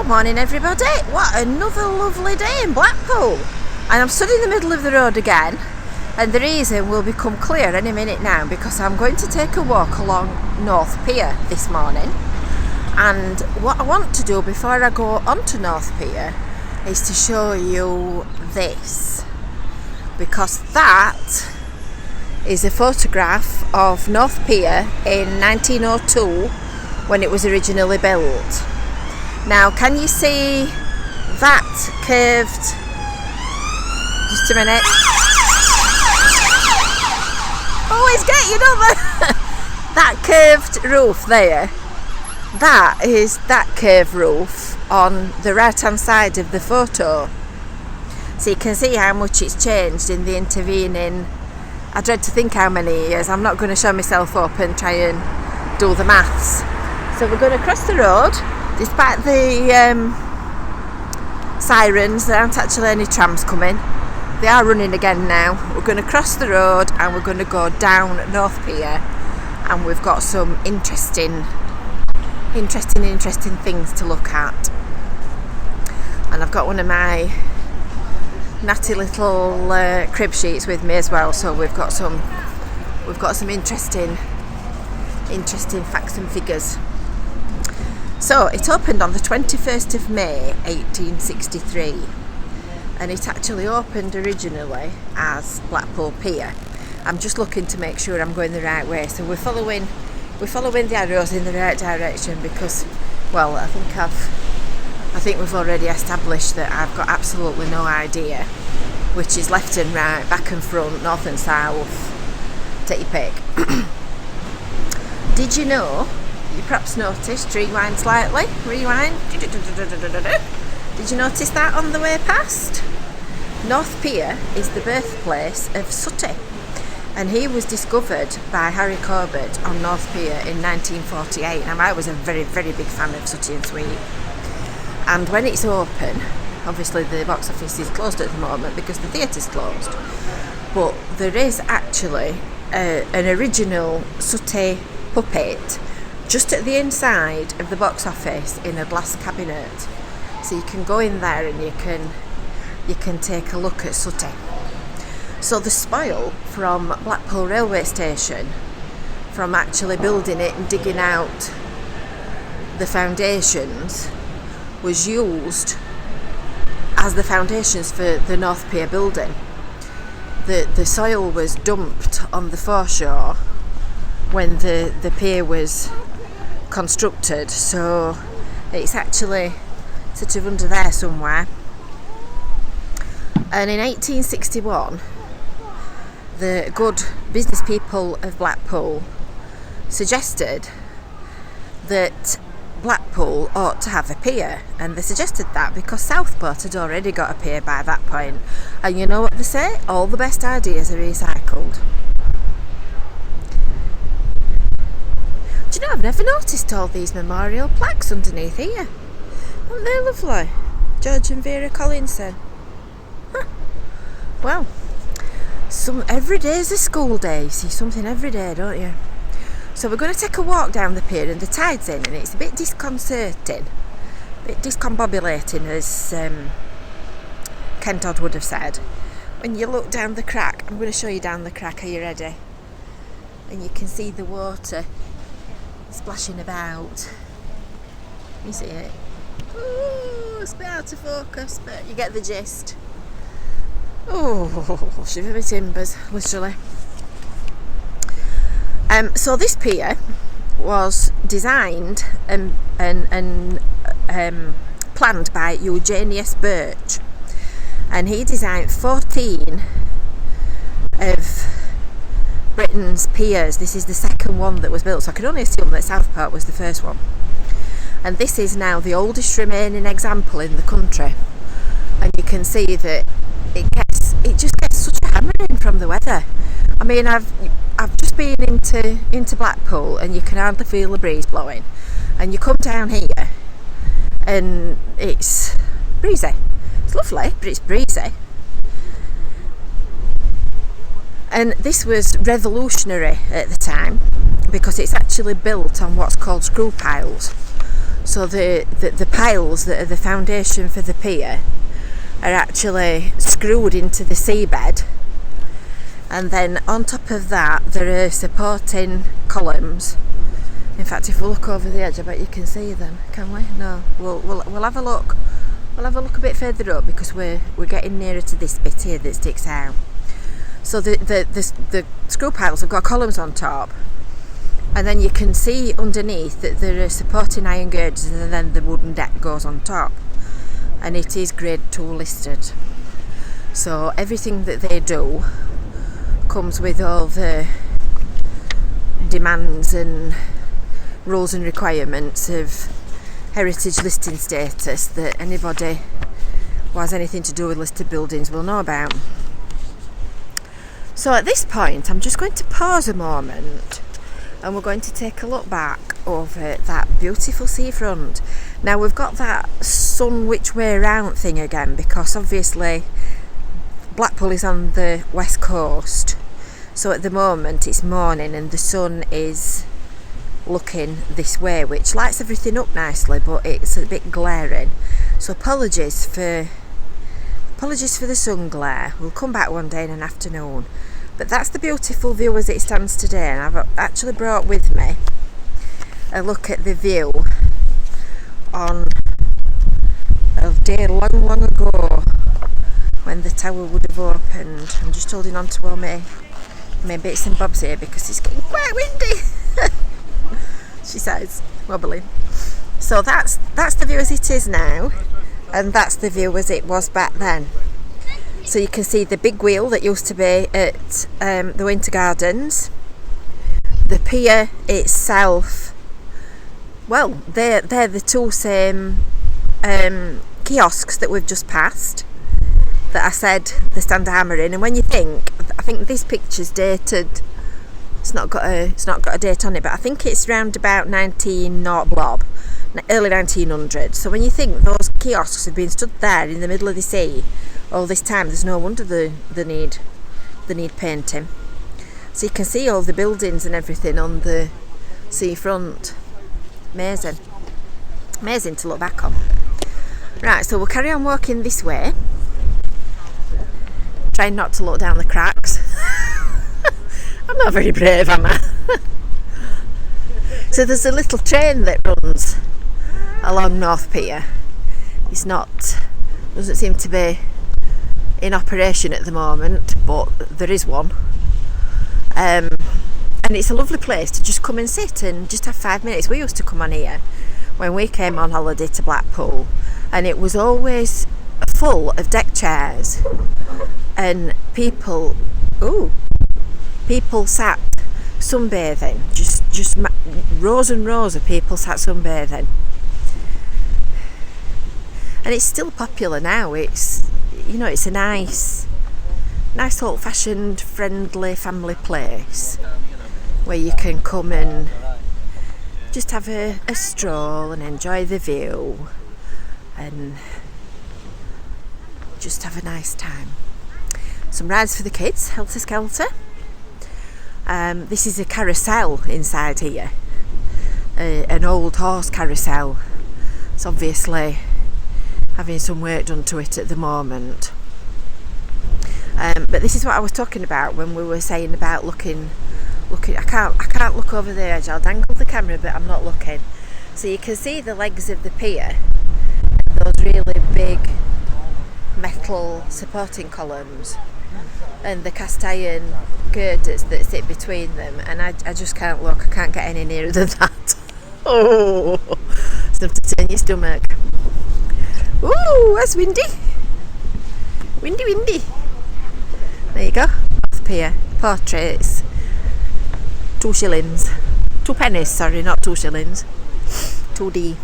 Morning everybody, what another lovely day in Blackpool, and I'm stood in the middle of the road again, and the reason will become clear any minute now because I'm going to take a walk along North Pier this morning. And what I want to do before I go onto North Pier is to show you this, because that is a photograph of North Pier in 1902 when it was originally built. Now, can you see that curved, just a minute, always get you, don't they? That curved roof there, that is that curved roof on the right hand side of the photo. So you can see how much it's changed in the intervening, I dread to think how many years. I'm not going to show myself up and try and do the maths. So we're going to cross the road. Despite the sirens, there aren't actually any trams coming. They are running again now. We're going to cross the road and we're going to go down North Pier, and we've got some interesting things to look at. And I've got one of my natty little crib sheets with me as well, so we've got some interesting facts and figures. So it opened on the 21st of May 1863, and it actually opened originally as Blackpool Pier. I'm just looking to make sure I'm going the right way, so we're following the arrows in the right direction because, well, I think we've already established that I've got absolutely no idea which is left and right, back and front, north and south. Take your pick. Did you know? You perhaps noticed, rewind slightly, rewind. Did you notice that on the way past? North Pier is the birthplace of Sooty, and he was discovered by Harry Corbett on North Pier in 1948. Now, I was a very, very big fan of Sooty and Sweet, and when it's open, obviously the box office is closed at the moment because the theatre's closed, but there is actually an original Sooty puppet just at the inside of the box office in a glass cabinet, so you can go in there and you can take a look at Sooty. So the spoil from Blackpool railway station, from actually building it and digging out the foundations, was used as the foundations for the North Pier building. The soil was dumped on the foreshore when the pier was constructed, so it's actually sort of under there somewhere. And in 1861, the good business people of Blackpool suggested that Blackpool ought to have a pier, and they suggested that because Southport had already got a pier by that point. And you know what they say? All the best ideas are recycled. Do you know, I've never noticed all these memorial plaques underneath here. Aren't they lovely? George and Vera Collinson. Huh. Well, every day's a school day. You see something every day, don't you? So we're going to take a walk down the pier, and the tide's in, and it's a bit disconcerting, a bit discombobulating, as Ken Dodd would have said. When you look down the crack, I'm going to show you down the crack. Are you ready? And you can see the water splashing about. You see it? Ooh, it's a bit out of focus, but you get the gist. Oh, shiver me timbers, literally. So this pier was designed and planned by Eugenius Birch, and he designed 14 of Britain's piers. This is the second one that was built, so I can only assume that Southport was the first one. And this is now the oldest remaining example in the country. And you can see that it just gets such a hammering from the weather. I mean, I've just been into Blackpool, and you can hardly feel the breeze blowing. And you come down here, and it's breezy. It's lovely, but it's breezy. And this was revolutionary at the time because it's actually built on what's called screw piles. So the piles that are the foundation for the pier are actually screwed into the seabed, and then on top of that there are supporting columns. In fact, if we look over the edge, I bet you can see them. Can we? No. We'll have a look. We'll have a look a bit further up because we're getting nearer to this bit here that sticks out. So the screw piles have got columns on top, and then you can see underneath that there are supporting iron girders, and then the wooden deck goes on top, and it is grade 2 listed. So everything that they do comes with all the demands and rules and requirements of heritage listing status that anybody who has anything to do with listed buildings will know about. So at this point I'm just going to pause a moment, and we're going to take a look back over that beautiful seafront. Now we've got that sun which way round thing again, because obviously Blackpool is on the west coast, so at the moment it's morning and the sun is looking this way, which lights everything up nicely, but it's a bit glaring, so apologies for the sun glare. We'll come back one day in an afternoon, but that's the beautiful view as it stands today. And I've actually brought with me a look at the view on a day long ago when the tower would have opened. I'm just holding on to all my bits and bobs here because it's getting quite windy. She says, wobbling. So that's the view as it is now, and that's the view as it was back then. So you can see the big wheel that used to be at the Winter Gardens. The pier itself, well, they're the two same kiosks that we've just passed, that I said the stand armour in. And when you think, I think this picture's dated, it's not got a date on it, but I think it's round about 1900 blob, early 1900s. So when you think those kiosks have been stood there in the middle of the sea all this time, there's no wonder they need painting. So you can see all the buildings and everything on the seafront. Amazing to look back on. Right, so we'll carry on walking this way, trying not to look down the cracks. I'm not very brave, am I? So there's a little train that runs along North Pier. Doesn't seem to be in operation at the moment, but there is one. And it's a lovely place to just come and sit and just have 5 minutes. We used to come on here when we came on holiday to Blackpool, and it was always full of deck chairs and people sat sunbathing, just rows and rows of people sat sunbathing. And it's still popular now. It's a nice old-fashioned, friendly family place where you can come and just have a stroll and enjoy the view and just have a nice time. Some rides for the kids, helter skelter. This is a carousel inside here, an old horse carousel. It's obviously having some work done to it at the moment. But this is what I was talking about when we were saying about looking. I can't look over the edge. I'll dangle the camera, but I'm not looking. So you can see the legs of the pier, those really big metal supporting columns, and the cast iron girders that sit between them. And I just can't look. I can't get any nearer than that. Oh, it's enough to turn your stomach. Ooh, that's windy. Windy. There you go. North Pier. Portraits. 2 shillings. 2 pennies, sorry, not 2 shillings. 2D.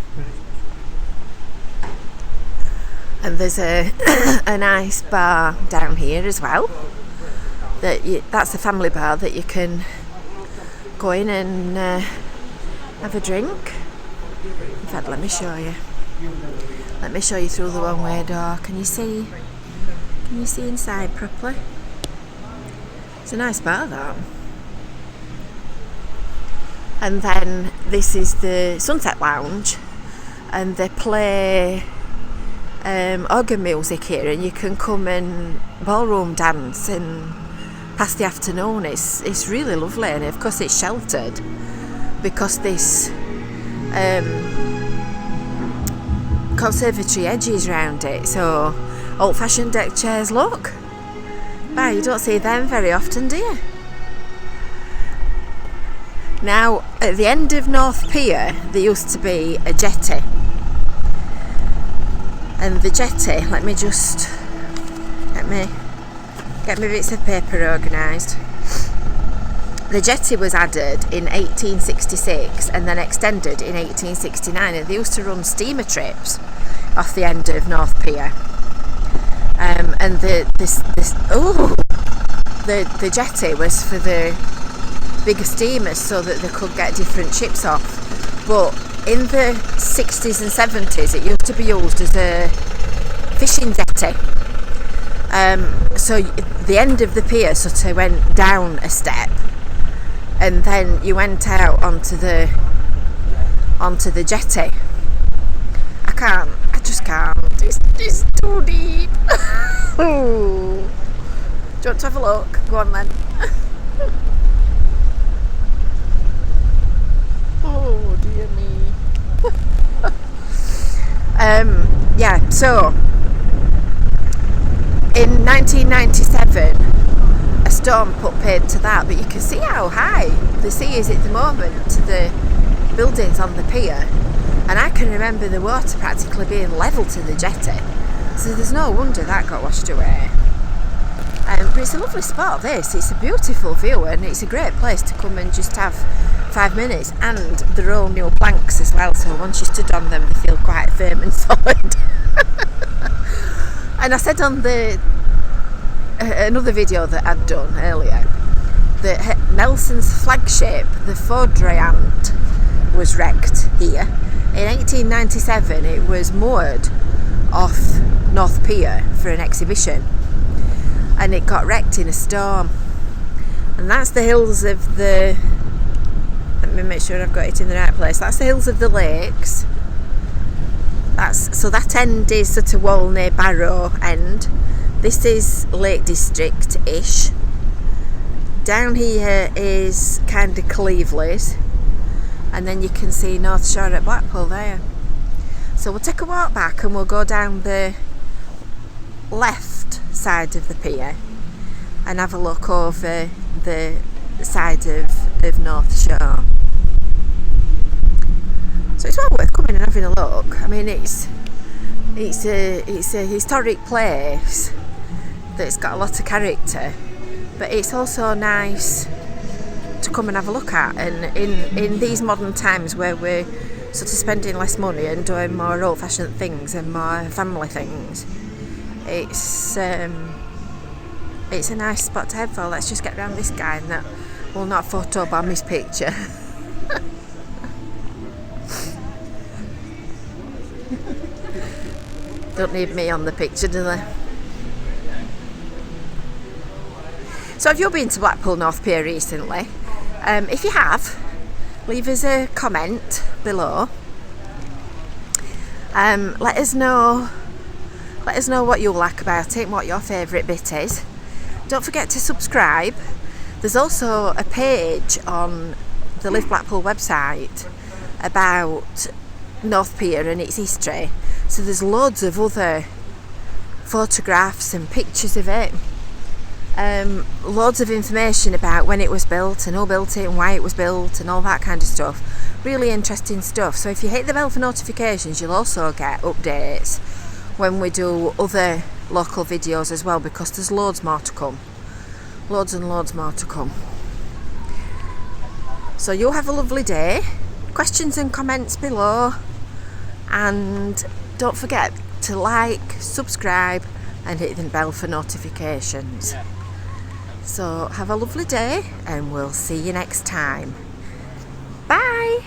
And there's a nice bar down here as well. That's a family bar that you can go in and have a drink. In fact, let me show you. Let me show you through the one-way door. Can you see inside properly? It's a nice bar, that. And then this is the Sunset Lounge, and they play organ music here, and you can come and ballroom dance and pass the afternoon. It's really lovely, and of course it's sheltered because this conservatory edges round it, so old-fashioned deck chairs, look. Wow, you don't see them very often, do you? Now, at the end of North Pier, there used to be a jetty. And the jetty, let me get my bits of paper organised. The jetty was added in 1866 and then extended in 1869, and they used to run steamer trips off the end of North Pier. And the jetty was for the bigger steamers so that they could get different ships off. But in the 60s and 70s it used to be used as a fishing jetty. So the end of the pier sort of went down a step, and then you went out onto the jetty. I just can't. It's too deep. Ooh. Do you want to have a look? Go on then. Oh dear me. Yeah, so in 1997 a storm put paid to that, but you can see how high the sea is at the moment to the buildings on the pier, and I can remember the water practically being level to the jetty, so there's no wonder that got washed away. But it's a lovely spot, this. It's a beautiful view, and it's a great place to come and just have 5 minutes, and they're all new planks as well, so once you stood on them they feel quite firm and solid. And I said on another video that I'd done earlier that Nelson's flagship, the Fylde, was wrecked here. In 1897 it was moored off North Pier for an exhibition, and it got wrecked in a storm. And that's the hills of the, let me make sure I've got it in the right place, that's the hills of the lakes. So that end is sort of Walney Barrow end. This is Lake District-ish. Down here is kind of Cleveland's, and then you can see North Shore at Blackpool there. So we'll take a walk back and we'll go down the left side of the pier and have a look over the side of North Shore. So it's well worth coming and having a look. I mean, it's a historic place that's got a lot of character, but it's also nice to come and have a look at. And in these modern times where we're sort of spending less money and doing more old-fashioned things and more family things, it's a nice spot to head for. Let's just get around this guy and that will not photobomb his picture. Don't need me on the picture, do they? So have you been to Blackpool North Pier recently? If you have, leave us a comment below. Let us know what you like about it and what your favourite bit is. Don't forget to subscribe. There's also a page on the Live Blackpool website about North Pier and its history. So there's loads of other photographs and pictures of it. Loads of information about when it was built and who built it and why it was built and all that kind of stuff. Really interesting stuff. So if you hit the bell for notifications, you'll also get updates when we do other local videos as well, because there's loads more to come. Loads and loads more to come. So you'll have a lovely day. Questions and comments below, and don't forget to like, subscribe and hit the bell for notifications. So have a lovely day and we'll see you next time. Bye.